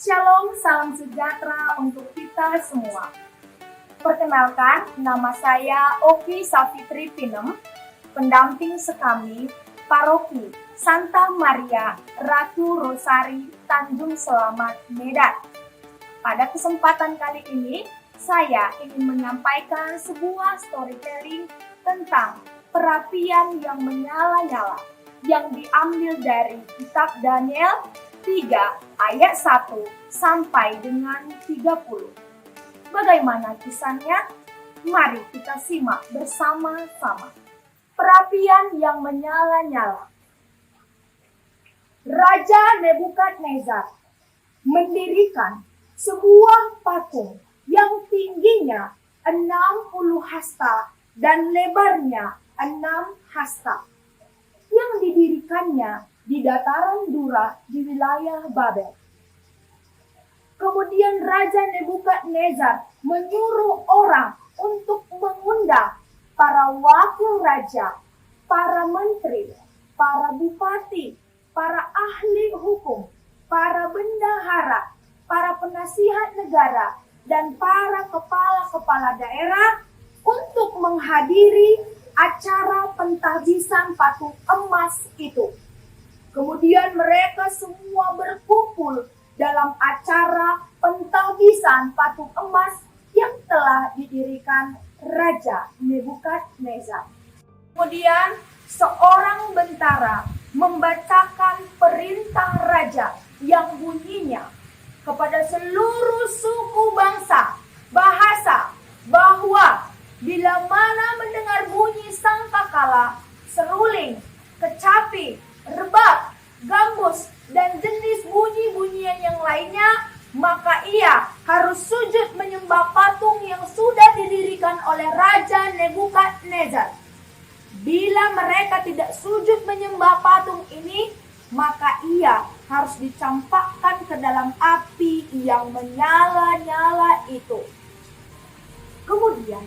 Shalom, salam sejahtera untuk kita semua. Perkenalkan, nama saya Oki Safitri Pinem, pendamping sekami Paroki Santa Maria Ratu Rosari Tanjung Selamat, Medan. Pada kesempatan kali ini, saya ingin menyampaikan sebuah storytelling tentang perapian yang menyala-nyala yang diambil dari kitab Daniel 3 ayat 1 sampai dengan 30. Bagaimana kisahnya? Mari kita simak bersama-sama. Perapian yang menyala-nyala. Raja Nebukadnezar mendirikan sebuah patung yang tingginya 60 hasta dan lebarnya 6 hasta, yang didirikannya di dataran Dura di wilayah Babel. Kemudian Raja Nebukadnezar menyuruh orang untuk mengundang para wakil raja, para menteri, para bupati, para ahli hukum, para bendahara, para penasihat negara, dan para kepala-kepala daerah untuk menghadiri acara pentahbisan patung emas itu. Kemudian mereka semua berkumpul dalam acara pentahbisan patung emas yang telah didirikan Raja Nebukadnezar. Kemudian seorang bentara membacakan perintah raja yang bunyinya kepada seluruh suku bangsa, bahasa, bahwa bila mana mendengar bunyi sangkakala, seruling, kecapi, rebab, gambus, dan jenis bunyi-bunyian yang lainnya, maka ia harus sujud menyembah patung yang sudah didirikan oleh Raja Nebukadnezar. Bila mereka tidak sujud menyembah patung ini, maka ia harus dicampakkan ke dalam api yang menyala-nyala itu. Kemudian,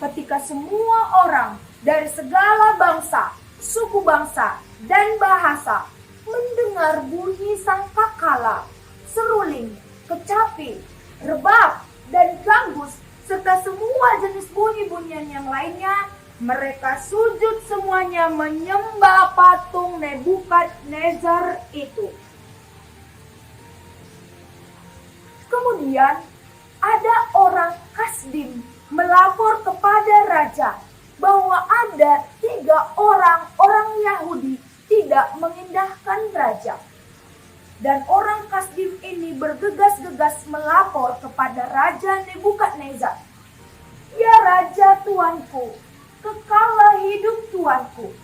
ketika semua orang dari segala bangsa, suku bangsa, dan bahasa mendengar bunyi sangkakala, seruling, kecapi, rebab, dan gambus, serta semua jenis bunyi-bunyian yang lainnya, mereka sujud semuanya menyembah patung Nebukadnezar itu. Kemudian ada orang Kasdim melapor kepada raja bahwa ada 3 orang Yahudi tidak mengindahkan raja. Dan orang Kasdim ini bergegas-gegas melapor kepada Raja Nebukadnezar. Ya Raja Tuanku, kekalah hidup Tuanku.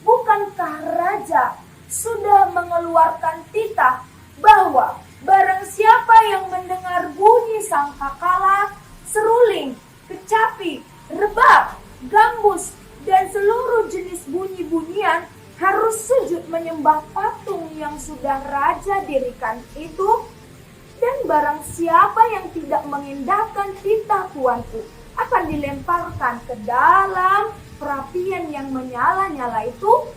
Bukankah Raja sudah mengeluarkan titah bahwa barang siapa yang mendengar bunyi sangkakala, seruling, kecapi, rebab, gambus, dan seluruh jenis bunyi-bunyian harus sujud menyembah patung yang sudah raja dirikan itu, dan barang siapa yang tidak mengindahkan titah Tuanku akan dilemparkan ke dalam perapian yang menyala-nyala itu.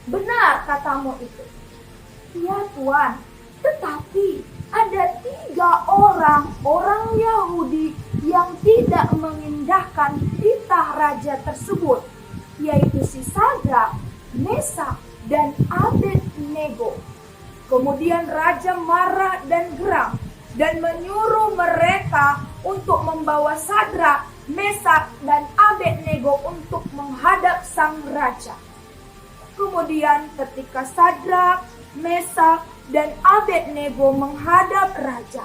Benar katamu itu. Ya Tuan, tetapi ada 3 orang Yahudi yang tidak mengindahkan titah raja tersebut, yaitu si Sadrak, Mesak, dan Abednego. Kemudian raja marah dan geram dan menyuruh mereka untuk membawa Sadrak, Mesak, dan Abednego untuk menghadap sang raja. Kemudian ketika Sadrak, Mesak, dan Abednego menghadap raja,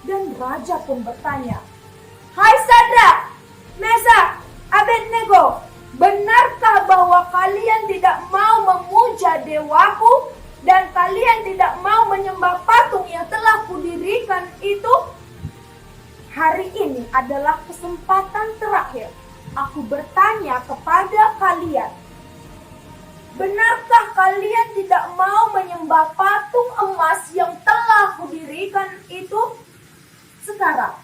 dan raja pun bertanya, "Hai Sadrak, kalian tidak mau memuja dewaku dan kalian tidak mau menyembah patung yang telah kudirikan itu, hari ini adalah kesempatan terakhir. Aku bertanya kepada kalian, benarkah kalian tidak mau menyembah patung emas yang telah kudirikan itu? Sekarang,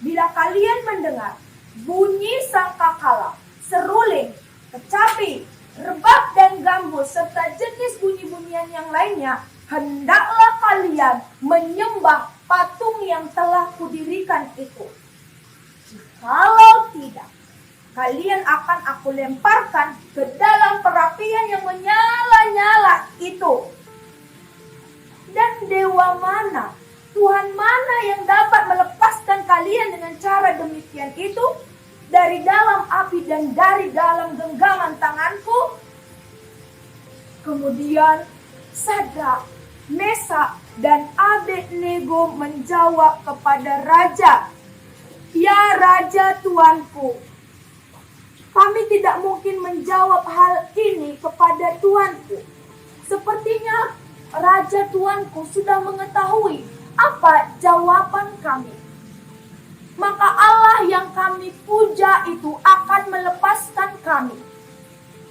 bila kalian mendengar bunyi sangkakala, seruling, kecapi, rebab dan gambus, serta jenis bunyi-bunyian yang lainnya, hendaklah kalian menyembah patung yang telah kudirikan itu. Jikalau tidak, kalian akan aku lemparkan ke dalam perapian yang menyala-nyala itu. Dan dewa mana, Tuhan mana yang dapat melepaskan kalian dengan cara demikian itu dari dalam api dan dari dalam genggaman tanganku? Kemudian Sadrak, Mesak, dan Abednego menjawab kepada raja, "Ya Raja Tuanku, kami tidak mungkin menjawab hal ini kepada Tuanku. Sepertinya Raja Tuanku sudah mengetahui apa jawaban kami. Maka Allah yang kami puja itu akan melepaskan kami.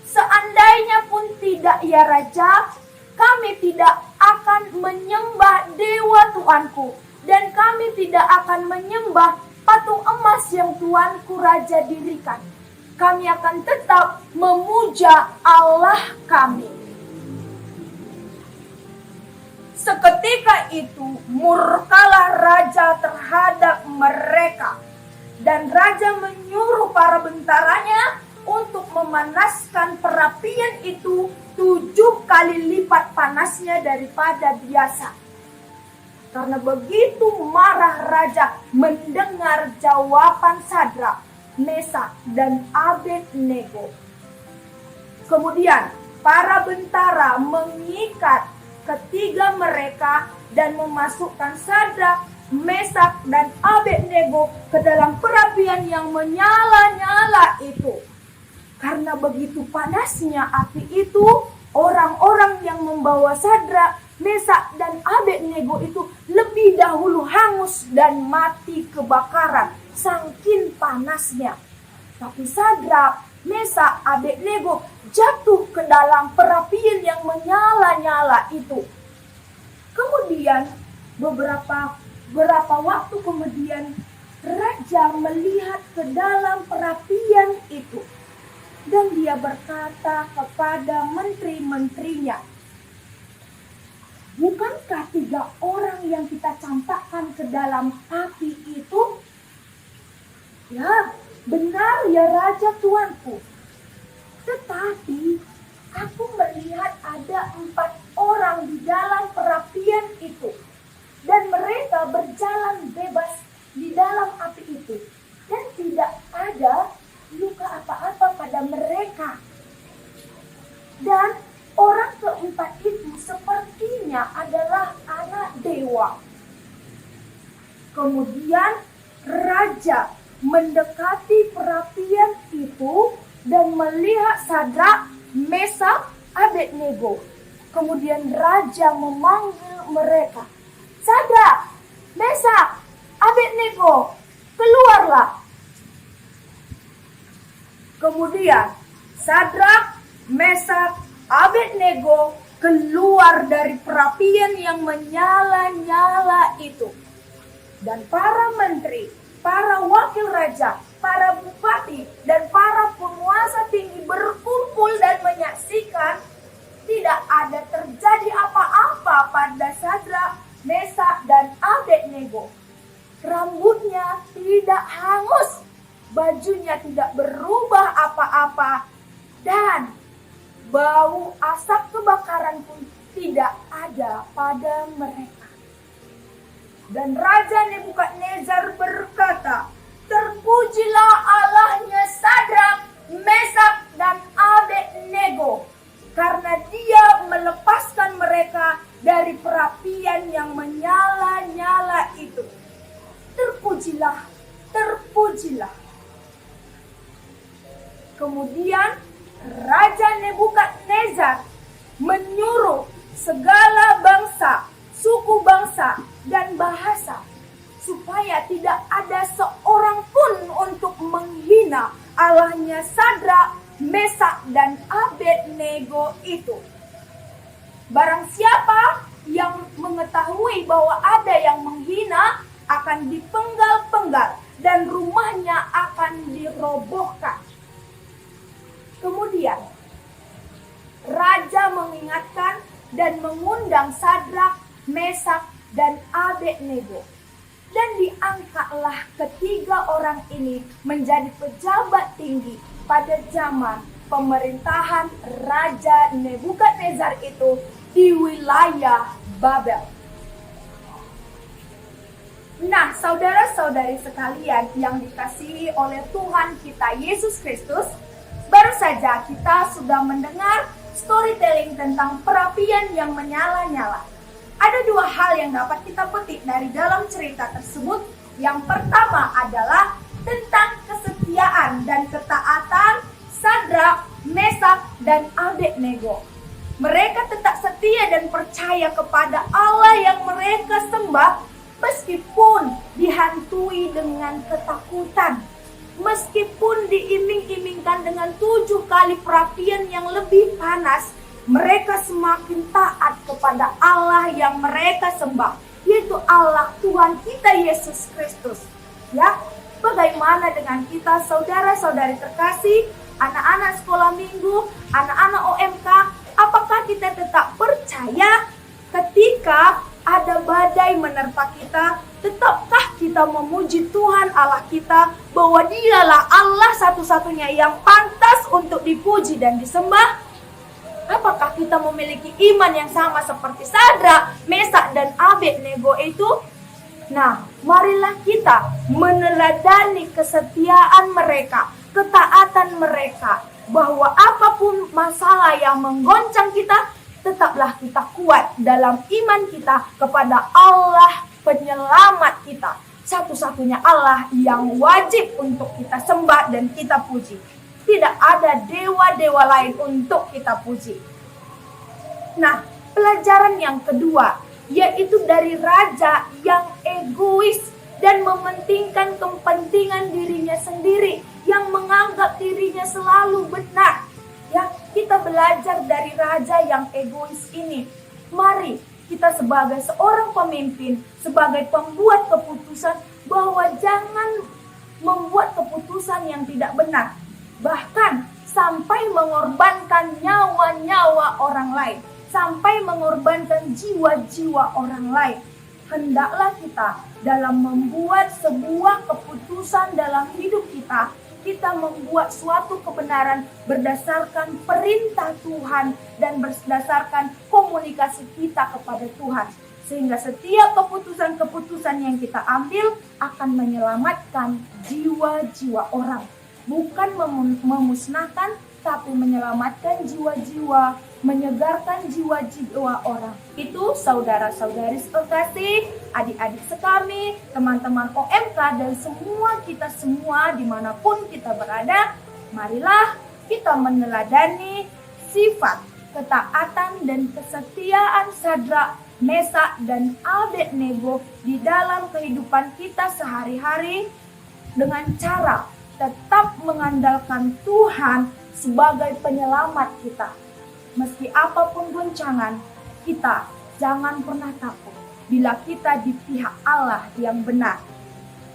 Seandainya pun tidak, ya Raja, kami tidak akan menyembah dewa Tuanku, dan kami tidak akan menyembah patung emas yang Tuanku Raja dirikan. Kami akan tetap memuja Allah kami." Seketika itu murkalah raja terhadap mereka, dan raja menyuruh para bentaranya untuk memanaskan perapian itu 7 kali lipat panasnya daripada biasa. Karena begitu marah raja mendengar jawaban Sadrak, Mesak, dan Abednego. Kemudian para bentara mengikat ketiga mereka dan memasukkan Sadrak, Mesak, dan Abednego ke dalam perapian yang menyala-nyala itu. Karena begitu panasnya api itu, orang-orang yang membawa Sadrak, Mesak, dan Abednego itu lebih dahulu hangus dan mati kebakaran saking panasnya. Tapi Sadrak, Mesak, Abednego jatuh ke dalam perapian yang menyala-nyala itu. Kemudian beberapa waktu kemudian raja melihat ke dalam perapian itu, dan dia berkata kepada menteri-menterinya, "Bukankah 3 orang yang kita campakkan ke dalam api itu?" "Ya, benar ya Raja Tuanku. Tetapi aku melihat ada 4 orang di dalam perapian itu, dan mereka berjalan bebas di dalam api itu, dan tidak ada luka apa-apa pada mereka. Dan orang keempat itu sepertinya adalah anak dewa." Kemudian raja mendekati perapian itu dan melihat Sadrak, Mesak, Abednego. Kemudian raja memanggil mereka, "Sadrak, Mesak, Abednego, keluarlah." Kemudian Sadrak, Mesak, Abednego keluar dari perapian yang menyala-nyala itu. Dan para menteri, para wakil raja, para bupati, dan para penguasa tinggi berkumpul dan menyaksikan. Tidak ada terjadi apa-apa pada Sadrak, Mesak, dan Abednego. Rambutnya tidak hangus, bajunya tidak berubah apa-apa, dan bau asap kebakaran pun tidak ada pada mereka. Dan Raja Nebukadnezar berkata, "Terpujilah Allahnya Sadrak, Mesak, dan Abednego, karena Dia melepaskan mereka dari perapian yang menyala-nyala itu. Terpujilah, terpujilah." Kemudian Raja Nebukadnezar menyuruh segala bangsa, suku bangsa, dan bahasa supaya tidak ada seorang pun untuk menghina Allahnya Sadrak, Mesak, dan Abednego itu. Barang siapa yang mengetahui bahwa ada yang menghina akan dipenggal-penggal dan rumahnya akan dirobohkan. Kemudian Raja mengingatkan dan mengundang Sadrak, Mesak, dan Abednego. Dan diangkatlah ketiga orang ini menjadi pejabat tinggi pada zaman pemerintahan Raja Nebukadnezar itu di wilayah Babel. Nah, saudara-saudari sekalian yang dikasihi oleh Tuhan kita Yesus Kristus, baru saja kita sudah mendengar storytelling tentang perapian yang menyala-nyala. Ada dua hal yang dapat kita petik dari dalam cerita tersebut. Yang pertama adalah tentang kesetiaan dan ketaatan Sadrak, Mesak, dan Abednego. Mereka tetap setia dan percaya kepada Allah yang mereka sembah meskipun dihantui dengan ketakutan. Meskipun diiming-imingkan dengan 7 kali perapian yang lebih panas, mereka semakin taat kepada Allah yang mereka sembah, yaitu Allah Tuhan kita Yesus Kristus. Ya, bagaimana dengan kita saudara-saudari terkasih, anak-anak sekolah minggu, anak-anak OMK, apakah kita tetap percaya ketika ada badai menerpa kita? Tetapkah kita memuji Tuhan Allah kita bahwa Dialah Allah satu-satunya yang pantas untuk dipuji dan disembah? Apakah kita memiliki iman yang sama seperti Sadrak, Mesak, dan Abednego itu? Nah, marilah kita meneladani kesetiaan mereka, ketaatan mereka, bahwa apapun masalah yang menggoncang kita, tetaplah kita kuat dalam iman kita kepada Allah penyelamat kita, satu-satunya Allah yang wajib untuk kita sembah dan kita puji. Tidak ada dewa-dewa lain untuk kita puji. Nah, pelajaran yang kedua, yaitu dari raja yang egois dan mementingkan kepentingan dirinya sendiri, yang menganggap dirinya selalu benar. Ya, kita belajar dari raja yang egois ini. Mari kita sebagai seorang pemimpin, sebagai pembuat keputusan, bahwa jangan membuat keputusan yang tidak benar. Bahkan sampai mengorbankan nyawa-nyawa orang lain, sampai mengorbankan jiwa-jiwa orang lain. Hendaklah kita dalam membuat sebuah keputusan dalam hidup kita, kita membuat suatu kebenaran berdasarkan perintah Tuhan dan berdasarkan komunikasi kita kepada Tuhan. Sehingga setiap keputusan-keputusan yang kita ambil akan menyelamatkan jiwa-jiwa orang. Bukan memusnahkan, tapi menyelamatkan jiwa-jiwa, menyegarkan jiwa-jiwa orang. Itu saudara-saudari sekasih, adik-adik sekami, teman-teman OMK, dan semua kita semua dimanapun kita berada, marilah kita meneladani sifat ketaatan dan kesetiaan Sadrak, Mesak, dan Abednego di dalam kehidupan kita sehari-hari dengan cara tetap mengandalkan Tuhan sebagai penyelamat kita. Meski apapun goncangan, kita jangan pernah takut bila kita di pihak Allah yang benar.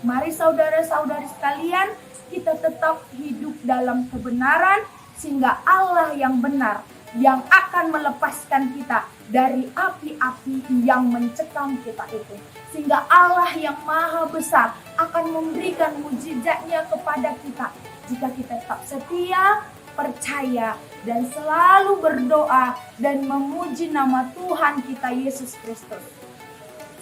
Mari saudara-saudari sekalian, kita tetap hidup dalam kebenaran sehingga Allah yang benar yang akan melepaskan kita dari api-api yang mencekam kita itu. Sehingga Allah yang maha besar akan memberikan mujizatnya kepada kita jika kita tetap setia, percaya, dan selalu berdoa dan memuji nama Tuhan kita Yesus Kristus.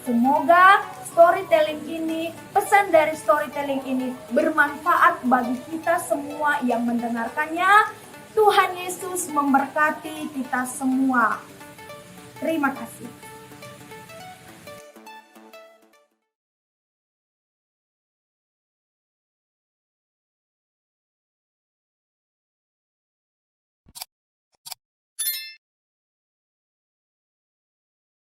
Semoga storytelling ini, pesan dari storytelling ini bermanfaat bagi kita semua yang mendengarkannya. Tuhan Yesus memberkati kita semua. Terima kasih.